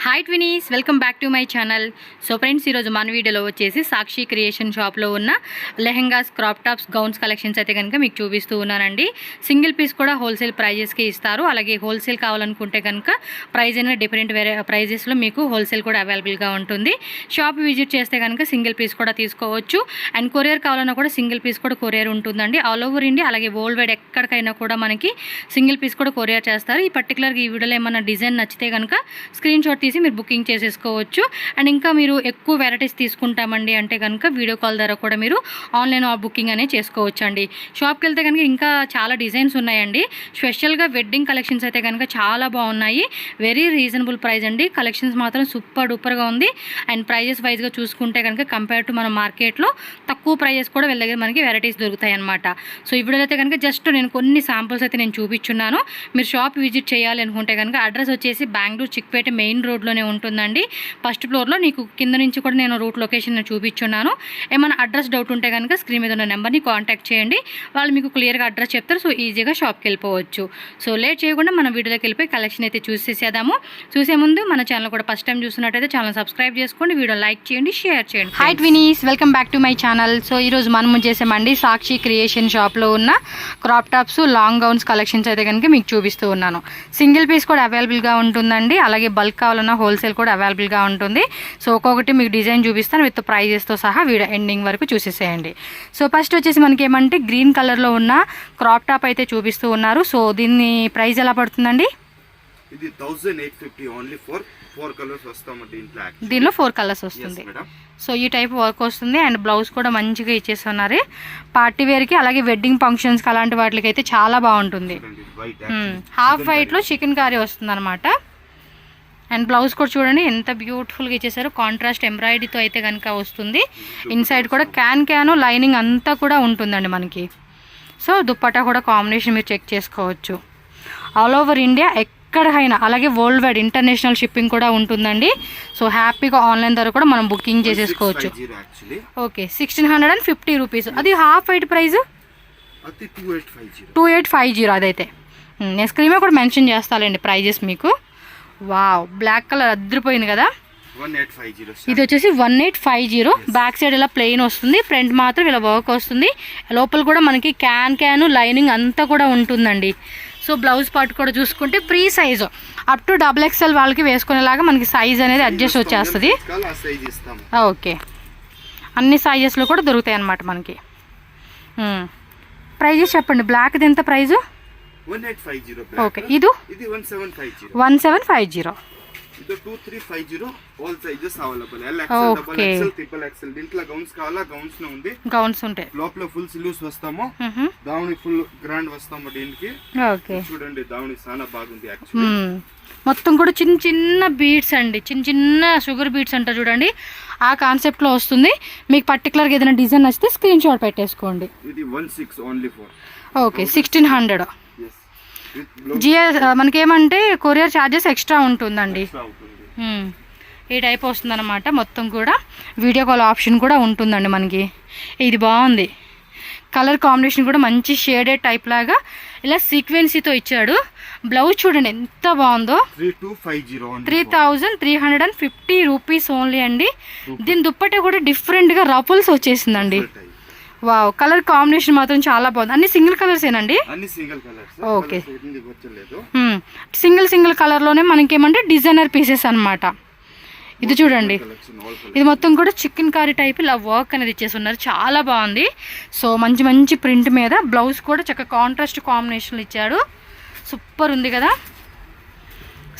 Hi twinnies, welcome back to my channel. So friends, ఈరోజు మన వీడియోలో వచ్చేసి సాక్షి క్రియేషన్ షాప్లో ఉన్న lehengas, crop tops, gowns collections అయితే కనుక మీకు చూపిస్తూ ఉన్నానండి. సింగిల్ పీస్ కూడా హోల్సేల్ ప్రైజెస్కి ఇస్తారు. అలాగే హోల్సేల్ కావాలనుకుంటే కనుక ప్రైజ్ అనేది డిఫరెంట్ వేరే ప్రైజెస్లో మీకు హోల్సేల్ కూడా అవైలబుల్గా ఉంటుంది. షాప్ విజిట్ చేస్తే కనుక సింగిల్ పీస్ కూడా తీసుకోవచ్చు. అండ్ కొరియర్ కావాలన్నా కూడా సింగిల్ పీస్ కూడా కొరియర్ ఉంటుందండి. ఆల్ ఓవర్ ఇండియా అలాగే వరల్డ్ వైడ్ ఎక్కడికైనా కూడా మనకి సింగిల్ పీస్ కూడా కొరియర్ చేస్తారు. ఈ పర్టికులర్గా ఈ వీడియోలో ఏమన్నా డిజైన్ నచ్చితే కనుక స్క్రీన్ షాట్ తీసి మీరు బుకింగ్ చేసేసుకోవచ్చు. అండ్ ఇంకా మీరు ఎక్కువ వెరైటీస్ తీసుకుంటామండి అంటే కనుక వీడియో కాల్ ద్వారా కూడా మీరు ఆన్లైన్ బుకింగ్ అనేది చేసుకోవచ్చు అండి. షాప్కి వెళ్తే కనుక ఇంకా చాలా డిజైన్స్ ఉన్నాయండి. స్పెషల్గా వెడ్డింగ్ కలెక్షన్స్ అయితే కనుక చాలా బాగున్నాయి. వెరీ రీజనబుల్ ప్రైస్ అండి. కలెక్షన్స్ మాత్రం సూపర్ డూపర్గా ఉంది. అండ్ ప్రైజెస్ వైజ్గా చూసుకుంటే కనుక కంపేర్ టు మన మార్కెట్లో తక్కువ ప్రైజెస్ కూడా వీళ్ళ దగ్గర మనకి వెరైటీస్ దొరుకుతాయి అనమాట. సో ఈ వీడియోలో అయితే కనుక జస్ట్ నేను కొన్ని శాంపుల్స్ అయితే నేను చూపించున్నాను. మీరు షాప్ విజిట్ చేయాలి అనుకుంటే కనుక అడ్రస్ వచ్చేసి బెంగళూరు చిక్పేట మెయిన్ రోడ్లోనే ఉంటుందండి. ఫస్ట్ ఫ్లోర్లో నీకు కింద నుంచి కూడా నేను రూట్ లొకేషన్ చూపించున్నాను. ఏమైనా అడ్రస్ డౌట్ ఉంటే కనుక స్క్రీన్ మీద ఉన్న నెంబర్ని కాంటాక్ట్ చేయండి. వాళ్ళు మీకు క్లియర్గా అడ్రస్ చెప్తారు. సో ఈజీగా షాప్కి వెళ్ళిపోవచ్చు. సో లేట్ చేయకుండా మనం వీడియోలోకి వెళ్ళిపోయి కలెక్షన్ అయితే చూసేసేద్దాము. చూసే ముందు మన ఛానల్ కూడా ఫస్ట్ టైం చూస్తున్నట్టయితే ఛానల్ సబ్స్క్రైబ్ చేసుకోండి, వీడియో లైక్ చేయండి, షేర్ చేయండి. Hi twinnies, welcome back to my channel. So ఈరోజు మనం చేసామండి సాక్షి క్రియేషన్ షాప్లో ఉన్న crop tops, long gowns collections అయితే కనుక మీకు చూపిస్తూ ఉన్నాను. సింగిల్ పీస్ కూడా అవైలబుల్గా ఉంటుందండి. అలాగే బల్క్ కావాలన్నా హోల్సేల్ కూడా అవైలబుల్గా ఉంటుంది. సో ఒక్కొక్కటి మీకు డిజైన్ చూపిస్తాను విత్ ప్రైజెస్తో సహా వీడియో ఎండింగ్ వరకు చూసేసేయండి. సో ఫస్ట్ వచ్చేసి మనకి ఏమంటే గ్రీన్ కలర్లో ఉన్న క్రాప్ టాప్ అయితే చూపిస్తూ ఉన్నారు. సో దీన్ని ప్రైస్ ఎలా పడుతుందండి? ఇది 1850 ఓన్లీ ఫోర్ కలర్స్ వస్తామండి. దీనిలో 4 కలర్స్ వస్తుంది. సో ఈ టైప్ వర్క్ వస్తుంది. అండ్ బ్లౌజ్ కూడా మంచిగా ఇచ్చేస్తున్నారు. పార్టీ వేర్కి అలాగే వెడ్డింగ్ ఫంక్షన్స్కి అలాంటి వాటికి అయితే చాలా బాగుంటుంది. హాఫ్ వైట్లో చికెన్ కర్రీ వస్తుంది అనమాట. అండ్ బ్లౌజ్ కూడా చూడండి ఎంత బ్యూటిఫుల్గా ఇచ్చేసారు. కాంట్రాస్ట్ ఎంబ్రాయిడరీతో అయితే కనుక వస్తుంది. ఇన్సైడ్ కూడా క్యాన్ లైనింగ్ అంతా కూడా ఉంటుందండి మనకి. సో దుప్పట్టా కూడా కాంబినేషన్ మీరు చెక్ చేసుకోవచ్చు. ఆల్ ఓవర్ ఇండియా ఎక్కడికైనా అలాగే వరల్డ్ వైడ్ ఇంటర్నేషనల్ షిప్పింగ్ కూడా ఉంటుందండి. సో హ్యాపీగా ఆన్లైన్ ద్వారా కూడా మనం బుకింగ్ చేసేసుకోవచ్చు. Okay, 1650 rupees. అది హాఫ్ వైట్ ప్రైస్ 2850. అదైతే నేను స్క్రీన్ మీద కూడా మెన్షన్ చేస్తానండి ప్రైజెస్ మీకు. వావ్, బ్లాక్ కలర్ అద్దరిపోయింది కదా. 1850. ఇది వచ్చేసి 1850. బ్యాక్ సైడ్ ఇలా ప్లెయిన్ వస్తుంది, ఫ్రంట్ మాత్రం ఇలా వర్క్ వస్తుంది. లోపల కూడా మనకి క్యాన్ లైనింగ్ అంతా కూడా ఉంటుందండి. సో బ్లౌజ్ పార్ట్ కూడా చూసుకుంటే free size up to XXL వాళ్ళకి వేసుకునేలాగా మనకి సైజ్ అనేది అడ్జస్ట్ వచ్చేస్తుంది. ఓకే, అన్ని సైజెస్లో కూడా దొరుకుతాయి అన్నమాట మనకి. ప్రైజెస్ చెప్పండి. బ్లాక్ది ఎంత ప్రైజు? 1850. ఓకే, ఇది 1750. ఇది 2350. All sizes available. LXL, XXL, XXL. దీంట్లో గౌన్స్ కావాలా? గౌన్స్ లో ఉంది. గౌన్స్ ఉంటాయి. లోపల ఫుల్ స్లీవ్స్ వస్తాము. దావని ఫుల్ గ్రాండ్ వస్తాము దీనికి. ఓకే, చూడండి దావని చాలా బాగుంది యాక్చువల్లీ. మొత్తం కూడా చిన్న చిన్న బీడ్స్ అండి, చిన్న షుగర్ బీడ్స్ అంటారు చూడండి, ఆ కాన్సెప్ట్ లో వస్తుంది. మీకు పర్టికులర్గా ఏదైనా డిజైన్ వస్తే స్క్రీన్ షాట్ పెట్టేసుకోండి. ఇది 16 ఓన్లీ ఫర్. ఓకే, 1600. జిఎస్ మనకేమంటే కొరియర్ ఛార్జెస్ ఎక్స్ట్రా ఉంటుందండి. ఈ టైప్ వస్తుంది అనమాట. మొత్తం కూడా వీడియో కాల్ ఆప్షన్ కూడా ఉంటుందండి మనకి. ఇది బాగుంది. కలర్ కాంబినేషన్ కూడా మంచి షేడెడ్ టైప్ లాగా ఇలా సీక్వెన్సీతో ఇచ్చాడు. బ్లౌజ్ చూడండి ఎంత బాగుందో. 3350 రూపీస్ ఓన్లీ అండి. దీని దుప్పటే కూడా డిఫరెంట్గా రఫుల్స్ వచ్చేసిందండి. వావ్, కలర్ కాంబినేషన్ మాత్రం చాలా బాగుంది. అన్ని సింగిల్ కలర్స్ ఏనండి? ఓకే, సింగిల్ కలర్ లోనే మనకేమంటే డిజైనర్ పీసెస్ అన్నమాట. ఇది చూడండి, ఇది మొత్తం కూడా చికెన్ కర్రీ టైప్ ఇలా వర్క్ అనేది ఇచ్చేస్తున్నారు. చాలా బాగుంది. సో మంచి ప్రింట్ మీద బ్లౌజ్ కూడా చక్కగా కాంట్రాస్ట్ కాంబినేషన్ ఇచ్చాడు. సూపర్ ఉంది కదా.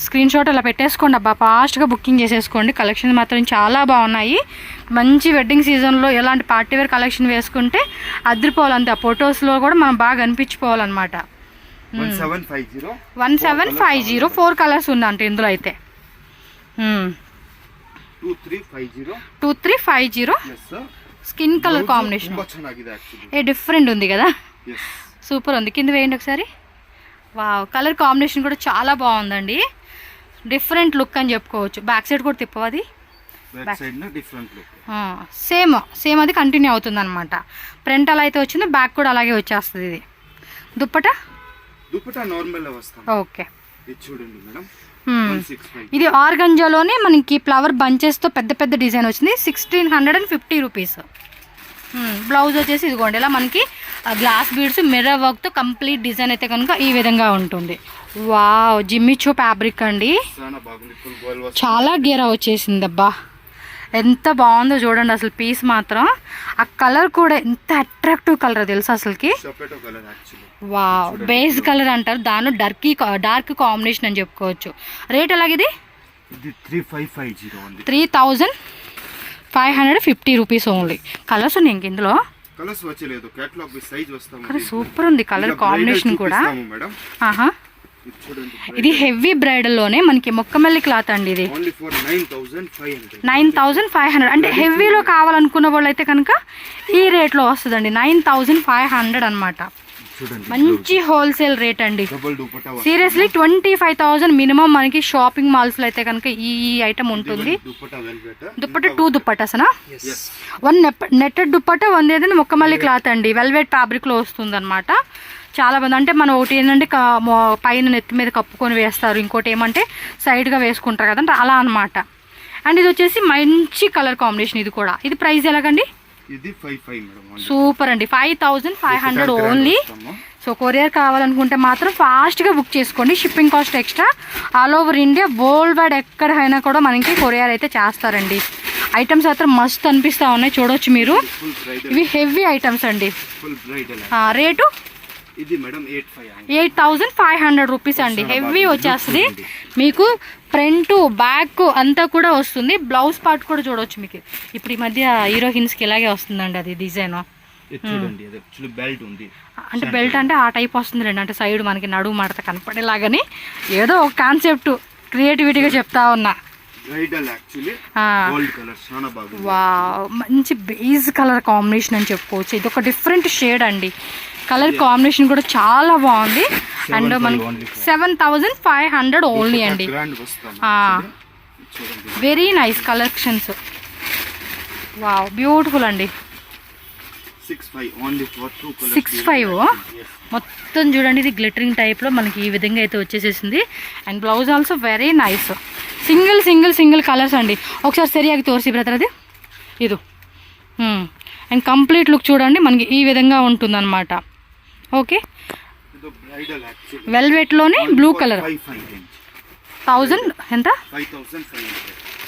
స్క్రీన్ షాట్ అలా పెట్టేసుకోండి అబ్బా, ఫాస్ట్గా బుకింగ్ చేసేసుకోండి. కలెక్షన్ మాత్రం చాలా బాగున్నాయి. మంచి వెడ్డింగ్ సీజన్లో ఎలాంటి పార్టీ వేర్ కలెక్షన్ వేసుకుంటే అదిరిపోవాలంతే. ఆ ఫొటోస్లో కూడా మనం బాగా అనిపించిపోవాలన్నమాట. 1750. 4 కలర్స్ ఉందంటే ఇందులో అయితే. 2350. స్కిన్ కలర్ కాంబినేషన్ డిఫరెంట్ ఉంది కదా. సూపర్ ఉంది. కింద వేయండి ఒకసారి. వావ్, కలర్ కాంబినేషన్ కూడా చాలా బాగుందండి. డిఫరెంట్ లుక్ అని చెప్పుకోవచ్చు. బ్యాక్ సైడ్ కూడా తిప్పవది. సేమ్ అది కంటిన్యూ అవుతుంది అనమాట. ఫ్రంట్ అలా అయితే వచ్చింది, బ్యాక్ కూడా అలాగే వచ్చేస్తుంది. ఇది దుప్పట నార్మల్ వస్తుంది. ఓకే, ఇది చూడండి మేడం. ఇది ఆర్గంజాలోనే మనకి ఫ్లవర్ బంచెస్తో పెద్ద పెద్ద డిజైన్ వచ్చింది. 1650 రూపీస్. బ్లౌజ్ వచ్చేసి ఇదిగోండి ఇలా మనకి గ్లాస్ బీడ్స్ మిర్రర్ వర్క్తో కంప్లీట్ డిజైన్ అయితే కనుక ఈ విధంగా ఉంటుంది. వావ్, జిమ్మిచో ఫ్యాబ్రిక్ అండి, చాలా గేరా వచ్చేసింది. అబ్బా ఎంత బాగుందో చూడండి అసలు పీస్ మాత్రం. ఆ కలర్ కూడా ఎంత అట్రాక్టివ్ కలర్ తెలుసా అసలుకి. వావ్, బేస్ కలర్ అంటారు, దానిలో డార్క్ కాంబినేషన్ అని చెప్పుకోవచ్చు. రేట్ ఎలాగిది? 3550 rupees only. కలర్స్ ఉన్నాయి ఇంక ఇందులో. సూపర్ ఉంది కలర్ కాంబినేషన్ కూడా. ఇది హెవీ బ్రైడల్ లోనే మనకి మొక్కమల్లి క్లాత్ అండి. ఇది 9500. అంటే హెవీలో కావాలనుకున్న వాళ్ళు అయితే కనుక ఈ రేట్లో వస్తుందండి. 9500 అనమాట. మంచి హోల్సేల్ రేట్ అండి. సీరియస్లీ 25,000 మినిమం మనకి షాపింగ్ మాల్స్ లో అయితే కనుక ఈ ఐటమ్ ఉంటుంది. దుప్పట 2 దుప్పటాసనా? 1 నెట్టెడ్ దుప్పట, 1 ఏదైనా మొక్కమల్లి క్లాత్ అండి. వెల్వెట్ ఫ్యాబ్రిక్ లో వస్తుంది అనమాట. చాలా బాగుంది. అంటే మనం ఒకటి ఏంటంటే పైన నెత్తి మీద కప్పుకొని వేస్తారు, ఇంకోటి ఏమంటే సైడ్గా వేసుకుంటారు కదంటే అలా అనమాట. అండ్ ఇది వచ్చేసి మంచి కలర్ కాంబినేషన్. ఇది కూడా, ఇది ప్రైస్ ఎలాగండి? ఇది 55 మేడం. సూపర్ అండి, 5500 ఓన్లీ. సో కొరియర్ కావాలనుకుంటే మాత్రం ఫాస్ట్గా బుక్ చేసుకోండి. Shipping cost extra. All over India world wide ఎక్కడైనా కూడా మనకి కొరియర్ అయితే చేస్తారండి. ఐటమ్స్ మాత్రం మస్త్ అనిపిస్తూ ఉన్నాయి, చూడొచ్చు మీరు. ఇవి హెవీ ఐటమ్స్ అండి. రేటు ఇది మేడం 8500 రూపీస్ అండి. హెవీ వచ్చేస్తుంది మీకు. ఫ్రంట్ బ్యాక్ అంతా కూడా వస్తుంది. బ్లౌజ్ పార్ట్ కూడా చూడవచ్చు మీకు. ఇప్పుడు ఈ మధ్య హీరోయిన్స్కి ఇలాగే వస్తుందండి అది డిజైన్. అంటే బెల్ట్ అంటే ఆ టైప్ వస్తుంది రండి. అంటే సైడ్ మనకి నడుము మడత కనపడేలాగని ఏదో ఒక కాన్సెప్ట్ క్రియేటివిటీగా చెప్తా ఉన్నా. మంచి బేస్ కలర్ కాంబినేషన్ అని చెప్పుకోవచ్చు. ఇది ఒక డిఫరెంట్ షేడ్ అండి. కలర్ కాంబినేషన్ కూడా చాలా బాగుంది. అండ్ మనకి 7500 ఓన్లీ అండి. Very nice collections. Wow, beautiful అండి. 65 మొత్తం చూడండి. ఇది గ్లిటరింగ్ టైప్లో మనకి ఈ విధంగా అయితే వచ్చేసేసింది. And blouse also very nice. Single colours అండి. ఒకసారి సరియాಗಿ తోరిసి బ్రదర్ అది ఇది. అండ్ కంప్లీట్ లుక్ చూడండి మనకి ఈ విధంగా ఉంటుంది అనమాట. Okay, వెల్వెట్లోనే blue colour. 1000 ఎంత?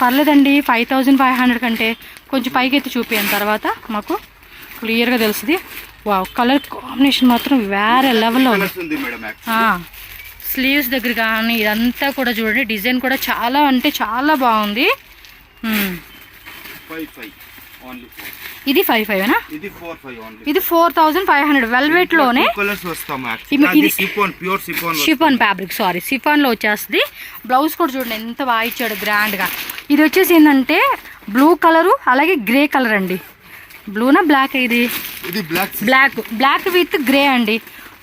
పర్లేదండి. 5500 కంటే కొంచెం పైకి ఎత్తి చూపించిన తర్వాత మాకు క్లియర్గా తెలుస్తుంది. వావ్, కలర్ కాంబినేషన్ మాత్రం వేరే లెవెల్లో ఉంది. స్లీవ్స్ దగ్గర కానీ ఇదంతా కూడా చూడండి, డిజైన్ కూడా చాలా అంటే చాలా బాగుంది. ఇది 55 ఇది 4500 వెల్వెట్ లోనే. షిఫాన్ ఫ్యాబ్రిక్, సారీ షిఫాన్ లో వచ్చేస్తుంది. బ్లౌజ్ కూడా చూడండి ఎంత బాగా ఇచ్చాడు గ్రాండ్ గా. ఇది వచ్చేసి ఏంటంటే బ్లూ కలరు అలాగే గ్రే కలర్ అండి. బ్లూనా బ్లాక్? ఇది బ్లాక్ విత్ గ్రే అండి.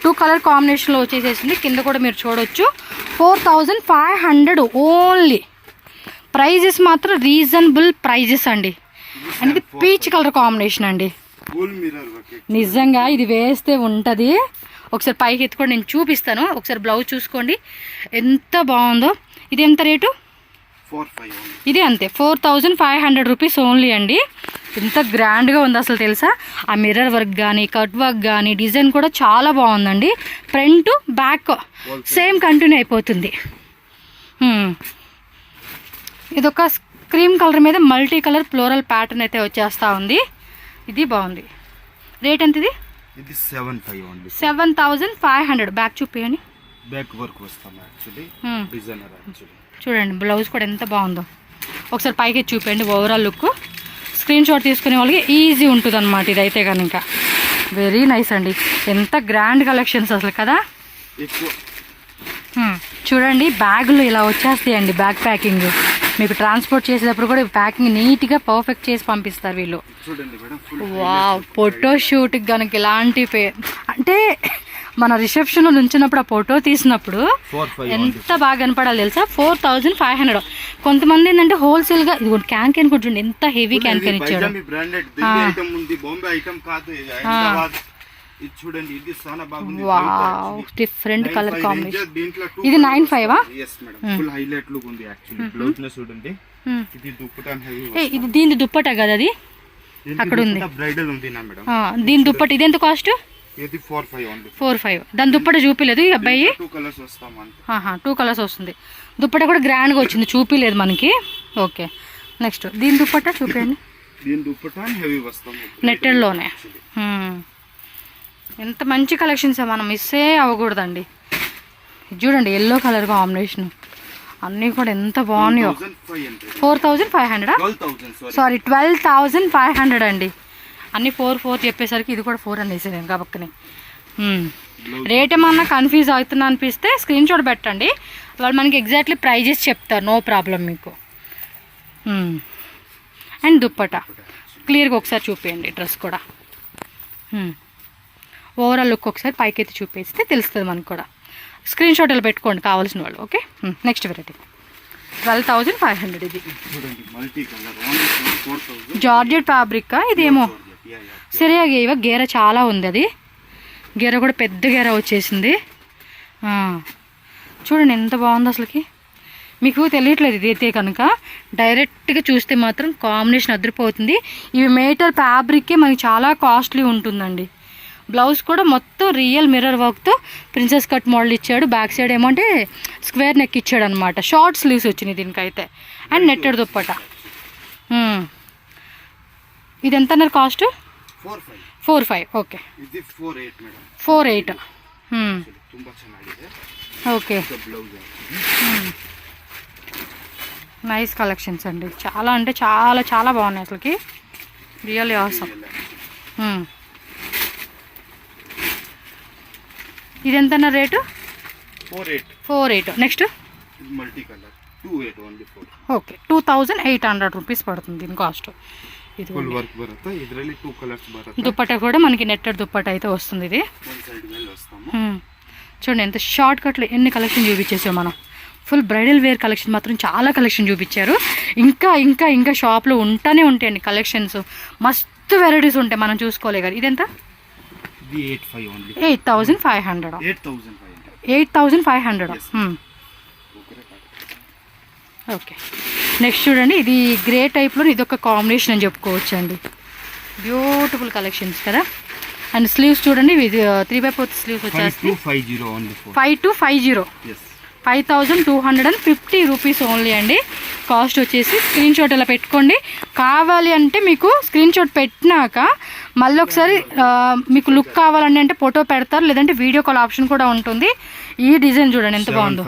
2 కలర్ కాంబినేషన్ లో వచ్చేసేసింది. కింద కూడా మీరు చూడొచ్చు. 4500 ఓన్లీ. ప్రైజెస్ మాత్రం రీజనబుల్ ప్రైజెస్ అండి. అండ్ ఇది పీచ్ కలర్ కాంబినేషన్ అండి. నిజంగా ఇది వేస్తే ఉంటుంది. ఒకసారి పైకి ఎత్తుకొని నేను చూపిస్తాను. ఒకసారి బ్లౌజ్ చూసుకోండి ఎంత బాగుందో. ఇది ఎంత రేటు? ఇది అంతే 4500 రూపీస్ ఓన్లీ అండి. ఎంత గ్రాండ్గా ఉంది అసలు తెలుసా. ఆ మిర్రర్ వర్క్ కానీ కట్ వర్క్ కానీ డిజైన్ కూడా చాలా బాగుందండి. ఫ్రంట్ బ్యాక్ సేమ్ కంటిన్యూ అయిపోతుంది. ఇదొక క్రీమ్ కలర్ మీద మల్టీ కలర్ ఫ్లోరల్ ప్యాటర్న్ అయితే వచ్చేస్తూ ఉంది. ఇది బాగుంది. రేట్ ఎంత ఇది? 7500. బ్యాక్ చూపించండి. చూడండి బ్లౌజ్ కూడా ఎంత బాగుందో. ఒకసారి పైకి చూపించండి ఓవరాల్ లుక్. స్క్రీన్ షాట్ తీసుకునే వాళ్ళకి ఈజీ ఉంటుంది అనమాట. ఇదైతే కనుక వెరీ నైస్ అండి. ఎంత గ్రాండ్ కలెక్షన్స్ అసలు కదా. చూడండి బ్యాగులు ఇలా వచ్చేస్తాయండి. బ్యాగ్ ప్యాకింగ్ మీకు ట్రాన్స్పోర్ట్ చేసేటప్పుడు కూడా ప్యాకింగ్ నీట్గా పర్ఫెక్ట్ చేసి పంపిస్తారు వీళ్ళు. వావ్, ఫోటో షూట్కి కనుక ఇలాంటి అంటే మన రిసెప్షన్లో నుంచినప్పుడు ఆ ఫోటో తీసినప్పుడు ఎంత బాగా కనపడాలి తెలుసా. 4500. కొంతమంది ఏంటంటే హోల్సేల్గా ఇది క్యాన్ కూడా చూడండి ఎంత హెవీ క్యాన్ ఇచ్చాడు. ఇది చూడండి, ఇది చాలా బాగుంది. Wow, different colour combination. దీంట్లో ఇది 9.5 yes madam, full highlight look ఉంది యాక్చువల్లీ. బ్లౌజ్ ని చూడండి, ఇది దుప్పటా హెవీ. ఇది దీని దుప్పటా కదా, అది అక్కడ ఉంది, బ్రైడల్ ఉంది నా మేడం. దీని దుప్పట ఇది ఎంత కాస్ట్? ఇది 4.5 ఓన్లీ. 4.5. దాని దుప్పట చూపిలేదు ఈ అబ్బాయి. 2 కలర్స్ వస్తాం అంతే. 2 కలర్స్ వస్తుంది. దుప్పట కూడా గ్రాండ్ గా వచ్చింది, చూపిలేదు మనకి. ఓకే, నెక్స్ట్ దీని దుప్పట చూపించండి. దీని దుప్పటా హెవీ వస్తాం నెట్టెడ్ లోనే. ఎంత మంచి కలెక్షన్స్, మనం మిస్సే అవ్వకూడదండి. చూడండి, ఎల్లో కలర్ కాంబినేషన్ అన్నీ కూడా ఎంత బాగున్నాయో. 4,500, సారీ 12,500 అండి. అన్ని 4 చెప్పేసరికి ఇది కూడా 4 అనేసి నేను కాబక్కనే. రేట్ ఏమన్నా కన్ఫ్యూజ్ అవుతున్నా అనిపిస్తే స్క్రీన్ షాట్ పెట్టండి, వాళ్ళు మనకి ఎగ్జాక్ట్లీ ప్రైజెస్ చెప్తారు, నో ప్రాబ్లం మీకు. అండ్ దుప్పట క్లియర్గా ఒకసారి చూపించండి, డ్రెస్ కూడా ఓవరాల్ లుక్ ఒకసారి పైకి ఎత్తి చూపిస్తే తెలుస్తుంది మనకు కూడా. స్క్రీన్ షాట్ ఇలా పెట్టుకోండి కావాల్సిన వాళ్ళు. Okay, next variety 12,500. ఇది జార్జెట్ ఫ్యాబ్రిక్, ఇదేమో సరిగా ఇవ గేర చాలా ఉంది, అది గేర కూడా పెద్ద గేర వచ్చేసింది. చూడండి ఎంత బాగుంది అసలుకి, మీకు తెలియట్లేదు ఇది అయితే కనుక, డైరెక్ట్గా చూస్తే మాత్రం కాంబినేషన్ అదిరిపోతుంది. ఇవి మీటర్ ఫ్యాబ్రిక్కే మనకి చాలా కాస్ట్లీ ఉంటుందండి. బ్లౌజ్ కూడా మొత్తం రియల్ మిర్రర్ వర్క్తో ప్రిన్సెస్ కట్ మోడల్ ఇచ్చాడు. బ్యాక్ సైడ్ ఏమంటే స్క్వేర్ నెక్ ఇచ్చాడు అనమాట. షార్ట్ స్లీవ్స్ వచ్చినాయి దీనికైతే. And netted dupatta. ఇది ఎంత అన్నారు cost? 4.5. Okay, 4.8. Okay, nice collections అండి. చాలా అంటే చాలా చాలా బాగున్నాయి అసలుకి, రియల్లీ ఆసమ్. ఇది ఎంత అన్న rate? 4.8. Next multi colour 2.8 only. Okay, 2,800 rupees పడుతుంది దీని కాస్ట్. ఇది ఫుల్ వర్క్ బರುತ್ತೆ, ఇదರಲ್ಲಿ 2 కలర్స్ బರುತ್ತೆ. దుప్పట కూడా మనకి నెట్టెడ్ దుప్పట అయితే వస్తుంది. ఇది చూడండి ఎంత షార్ట్ కట్లు ఎన్ని కలెక్షన్ చూపించేసాం మనం. ఫుల్ బ్రైడల్ వేర్ కలెక్షన్ మాత్రం చాలా కలెక్షన్ చూపించారు. ఇంకా ఇంకా ఇంకా షాప్లో ఉంటానే ఉంటాయండి కలెక్షన్స్, మస్తు వెరైటీస్ ఉంటాయి, మనం చూసుకోలే కదా. ఇదెంత? 8,500. 8,500. ఓకే, నెక్స్ట్ చూడండి, ఇది గ్రే టైప్లో ఇది ఒక కాంబినేషన్ అని చెప్పుకోవచ్చు అండి. బ్యూటిఫుల్ కలెక్షన్స్ కదా. అండ్ స్లీవ్స్ చూడండి, ఇది 3/4 స్లీవ్స్ వచ్చేస్తాయి. 5250. 5,250 రూపీస్ ఓన్లీ అండి. కాస్ట్ వచ్చేసి స్క్రీన్ షాట్ ఇలా పెట్టుకోండి. కావాలి అంటే మీకు స్క్రీన్ షాట్ పెట్టినాక మళ్ళీ ఒకసారి మీకు లుక్ కావాలండి అంటే ఫోటో పెడతారు, లేదంటే వీడియో కాల్ ఆప్షన్ కూడా ఉంటుంది. ఈ డిజైన్ చూడండి ఎంత బాగుందో.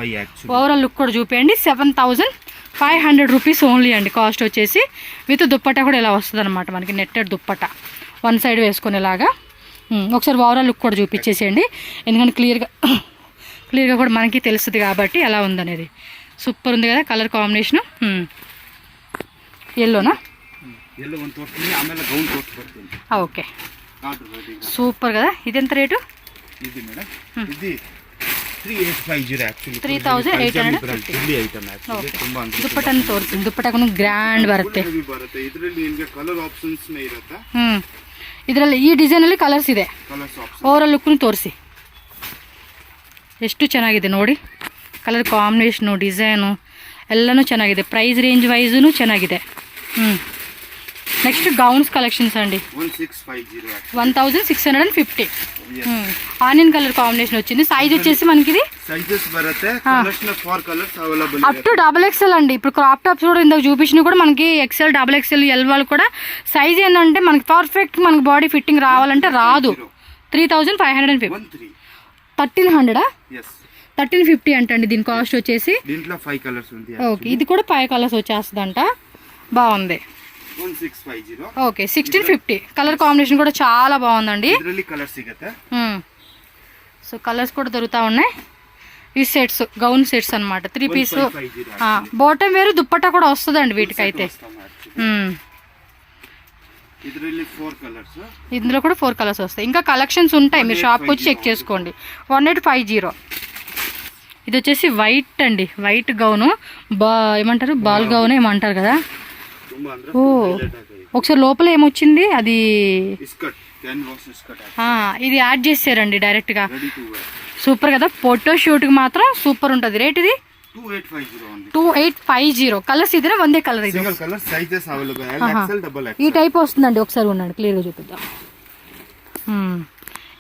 ఓవరాల్ లుక్ కూడా చూపించండి. 7,500 రూపీస్ ఓన్లీ అండి కాస్ట్ వచ్చేసి. విత్ దుప్పట కూడా ఇలా వస్తుంది అనమాట మనకి, నెట్టెడ్ దుప్పట వన్ సైడ్ వేసుకునేలాగా. ఒకసారి ఓవరాల్ లుక్ కూడా చూపించేసేయండి, ఎందుకంటే క్లియర్గా కూడా మనకి తెలుస్తుంది కాబట్టి ఎలా ఉందనేది. సూపర్ ఉంది కదా కలర్ కాంబినేషను. ఎల్లోనా? ఓకే, సూపర్ కదా. ఇది ఎంత రేటు? 3,850. ದುಪ್ಪಟ್ಟನ್ನು ತೋರಿಸಿ, ದುಪ್ಪಟ್ಟಕ್ಕೂ ಗ್ರ್ಯಾಂಡ್ ಬರುತ್ತೆ. ಇದರಲ್ಲಿ ಈ ಡಿಸೈನಲ್ಲಿ ಕಲರ್ಸ್ ಇದೆ. ಓವರಾಲ್ ಲುಕ್ನು ತೋರಿಸಿ, ಎಷ್ಟು ಚೆನ್ನಾಗಿದೆ ನೋಡಿ. ಕಲರ್ ಕಾಂಬಿನೇಷನು, ಡಿಸೈನು ಎಲ್ಲನೂ ಚೆನ್ನಾಗಿದೆ. ಪ್ರೈಸ್ ರೇಂಜ್ ವೈಸೂ ಚೆನ್ನಾಗಿದೆ. నెక్స్ట్ గౌన్స్ కలెక్షన్స్ అండి. 1,650. ఆనియన్ కలర్ కాంబినేషన్ వచ్చింది. సైజ్ వచ్చేసి మనకి ఇది అప్ టు XXL అండి. ఇప్పుడు క్రాప్ టాప్స్ కూడా ఇందాక చూపించిన కూడా మనకి XL, XXL, L వాళ్ళు కూడా సైజ్ ఏంటంటే మనకి పర్ఫెక్ట్ మనకి బాడీ ఫిట్టింగ్ రావాలంటే రాదు. 3,550. 1,300. 1,350 అంటండి దీని కాస్ట్ వచ్చేసి. ఓకే, ఇది కూడా 5 కలర్స్ వచ్చేస్తుందంట. బాగుంది. ఓకే, 1,650. కలర్ కాంబినేషన్ కూడా చాలా బాగుందండి. సో కలర్స్ కూడా దొరుకుతా ఉన్నాయి. ఈ సెట్స్ గౌన్ సెట్స్ అనమాట, 3 పీస్. బాటమ్ వేరు దుప్పట్టా కూడా వస్తుందండి వీటికైతే. ఇందులో కూడా 4 కలర్స్ వస్తాయి. ఇంకా కలెక్షన్స్ ఉంటాయి, మీరు షాప్కి వచ్చి చెక్ చేసుకోండి. 1,850. ఇది వచ్చేసి వైట్ అండి, వైట్ గౌను. ఏమంటారు, బాల్ గౌన్ ఏమంటారు కదా. ఓ, ఒకసారి లోపల ఏమొచ్చింది అది క్యాన్వాస్ కట్ ఇది యాడ్ చేసారండి డైరెక్ట్గా. Ready to wear. సూపర్ కదా, ఫోటో షూట్కి మాత్రం సూపర్ ఉంటుంది. రేట్ ఇది 2850 ఓన్లీ. 2850. కలర్స్ ఇదినా వందే కలర్ ఇది? Single colour sizes available. L XL double ఈ టైప్ వస్తుందండి. ఒకసారి ఉన్నాడు క్లియర్గా చూపిద్దాం.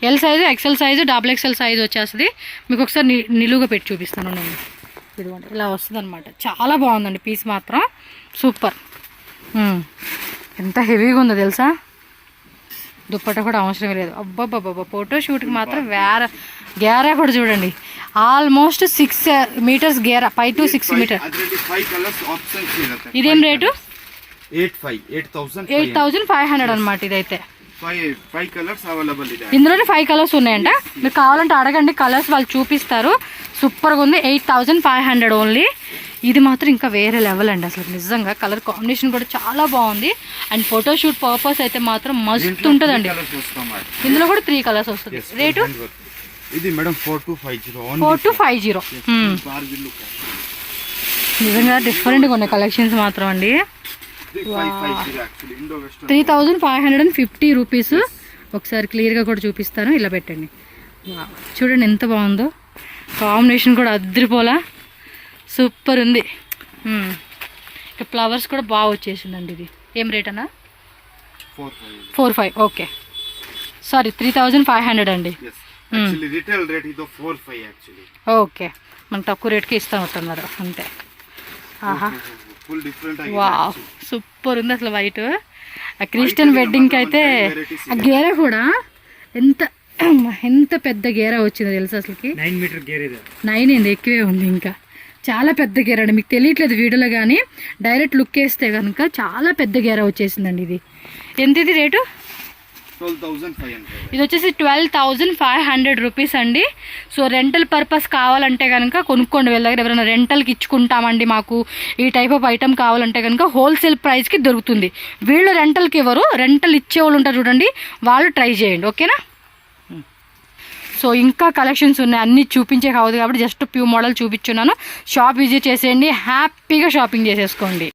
L size, XL size, double XL size వచ్చేస్తుంది. మీకు ఒకసారి నిలువుగా పెట్టి చూపిస్తాను నేను. ఇదిగోండి ఇలా వస్తుంది అనమాట. చాలా బాగుందండి పీస్ మాత్రం సూపర్. ఎంత హెవీగా ఉందో తెలుసా. దుప్పట కూడా అవసరం లేదు. అబ్బాబ్బాబ్బా ఫోటో షూట్కి మాత్రం గేరా కూడా చూడండి. Almost 6 meters Gera, 5 to 6 meters. ఇదేం రేటు? 8500 అనమాట ఇదైతే. 5 కలర్స్ అవైలబుల్. ఇందులోనే 5 కలర్స్ ఉన్నాయంట. మీరు కావాలంటే అడగండి, కలర్స్ వాళ్ళు చూపిస్తారు. సూపర్గా ఉంది. 8500 ఓన్లీ. ఇది మాత్రం ఇంకా వేరే లెవెల్ అండి అసలు నిజంగా. కలర్ కాంబినేషన్ కూడా చాలా బాగుంది. అండ్ ఫోటోషూట్ పర్పస్ అయితే మాత్రం మస్తు ఉంటుందండి. ఇందులో కూడా 3 కలర్స్ వస్తుంది. రేటు ఇది మేడం 4250. 4250. నిజంగా డిఫరెంట్గా ఉన్నాయి కలెక్షన్స్ మాత్రం అండి. 3550 రూపీస్. ఒకసారి క్లియర్గా కూడా చూపిస్తాను. ఇలా పెట్టండి. చూడండి ఎంత బాగుందో. కాంబినేషన్ కూడా అద్దరిపోలా సూపర్ ఉంది. ఇక ఫ్లవర్స్ కూడా బాగా వచ్చేసిందండి. ఇది ఏం రేట్ అన్నా? 45. ఓకే సారీ 3500 అండి. ఓకే, మనం తక్కువ రేట్కి ఇస్తాం అంటున్నారు అంతే. ఆహా వావ్ సూపర్ ఉంది అసలు. వైట్ క్రిస్టియన్ వెడ్డింగ్కి అయితే ఆ గేరా కూడా ఎంత పెద్ద గేరా వచ్చిందో తెలుసు అసలుకి. 9 మీటర్ గేరా. 9 ఏంది, ఎక్కువే ఉంది. ఇంకా చాలా పెద్ద గేరా అండి. మీకు తెలియట్లేదు వీడియోలో, కానీ డైరెక్ట్ లుక్ వేస్తే కనుక చాలా పెద్ద గేరా వచ్చేసిందండి. ఇది ఎంత? ఇది రేటు 12,500. ఇది వచ్చేసి 12,500 రూపీస్ అండి. సో రెంటల్ పర్పస్ కావాలంటే కనుక కొనుక్కోండి. వీళ్ళ దగ్గర ఎవరైనా రెంటల్కి ఇచ్చుకుంటామండి, మాకు ఈ టైప్ ఆఫ్ ఐటమ్ కావాలంటే కనుక హోల్సేల్ ప్రైస్కి దొరుకుతుంది. వీళ్ళు రెంటల్కి ఎవరు, రెంటల్ ఇచ్చేవాళ్ళు ఉంటారు చూడండి, వాళ్ళు ట్రై చేయండి. ఓకేనా. సో ఇంకా కలెక్షన్స్ ఉన్నాయి, అన్నీ చూపించే కావద్దు కాబట్టి జస్ట్ ఫ్యూ మోడల్ చూపించున్నాను. షాప్ విజిట్ చేసేయండి, హ్యాపీగా షాపింగ్ చేసేసుకోండి.